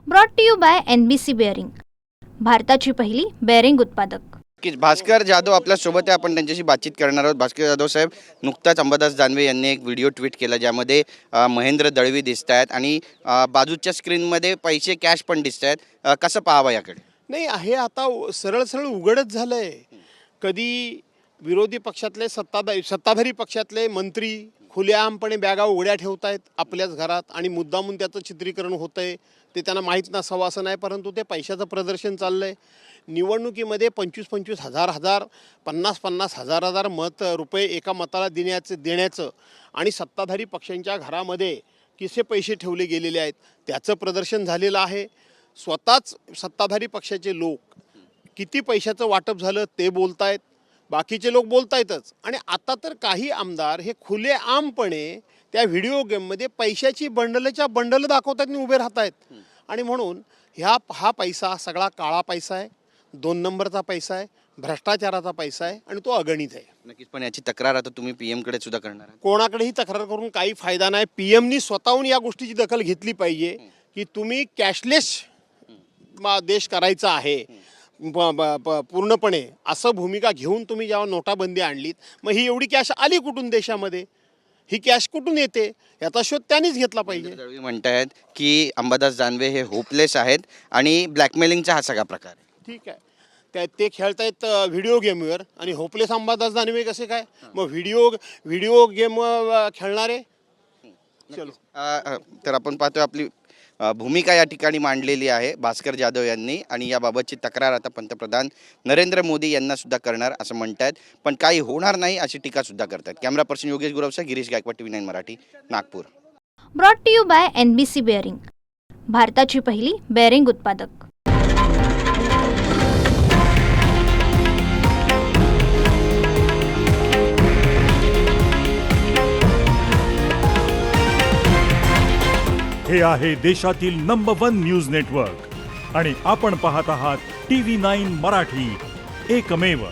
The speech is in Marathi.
Brought to you by NBC bearing, भारताची पहिली बेअरिंग उत्पादक। भास्कर जाधव आपल्या सोबत आहे, आपण त्यांच्याशी बातचीत करणार आहोत। भास्कर जाधव साहेब, नुकताच अंबादास दानवे यांनी एक व्हिडिओ ट्विट केला ज्यामध्ये महेंद्र दळवी दिसत आहेत आणि बाजूच्या स्क्रीनमध्ये पैसे कॅश पण दिसत आहेत। कसं पाहावं याकडे? नाही, हे आता सरळ सरळ उघडच झालंय। कधी विरोधी पक्षातले सत्ताधारी पक्षातले मंत्री खुलेआमपणे बॅगा उघड्या ठेवतायत आपल्याच घरात आणि मुद्दामून त्याचं चित्रीकरण होतंय। ते त्यांना माहीत नसावं असं नाही, परंतु ते पैशाचं प्रदर्शन चाललंय। निवडणुकीमध्ये 25-25 हजार 50-50 हजार रुपये एका मताला देण्याचं आणि सत्ताधारी पक्षांच्या घरामध्ये किसे पैसे ठेवले गेलेले आहेत त्याचं प्रदर्शन झालेलं आहे। स्वतःच सत्ताधारी पक्षाचे लोक किती पैशाचं वाटप झालं ते बोलतायत, बाकीचे लोक बोलतायतच। आणि आता तर काही आमदार हे खुलेआमपणे त्या व्हिडिओ गेममध्ये पैशाची बंडल दाखवतात आणि उभे राहत आहेत। आणि म्हणून हा पैसा सगळा काळा पैसा आहे, 2 नंबरचा पैसा आहे, भ्रष्टाचाराचा पैसा आहे आणि तो अगणित आहे। नक्कीच, पण याची तक्रार आता तुम्ही PM कडे सुद्धा करणार आहात? कोणाकडेही तक्रार करून काही फायदा नाही। PMनी स्वतःहून या गोष्टीची दखल घेतली पाहिजे की तुम्ही कॅशलेस देश करायचा आहे पूर्णपणे, असं भूमिका घेऊन तुम्ही जेव्हा नोटाबंदी आणलीत, मग ही एवढी कॅश आली कुठून देशामध्ये? ही कॅश कुठून येते याचा शोध त्यांनीच घेतला पाहिजे। दळवी म्हणतायत की अंबादास दानवे हे होपलेस आहेत आणि ब्लॅकमेलिंगचा हा सगळा प्रकार आहे। ठीक आहे, ते खेळतायत व्हिडिओ गेमवर आणि होपलेस अंबादास दानवे कसे काय? मग व्हिडिओ गेम खेळणारे चलो। तर आपण पाहतोय आपली भूमिका या ठिकाणी मांडलेली आहे भास्कर जाधव यांनी आणि याबाबतची तक्रार आता पंतप्रधान नरेंद्र मोदी यांना सुद्धा करणार असं म्हणतात, पण काही होणार नाही अशी टीका सुद्धा करतात। कॅमेरा पर्सन योगेश गुरवसा, Girish Gaikwad, TV9 Marathi, Nagpur. Brought to you by NBC bearing, भारताची पहिली बेअरिंग उत्पादक। हे आहे देशातील नंबर 1 न्यूज नेटवर्क आणि आपण पाहत आहात TV9 मराठी, एकमेव।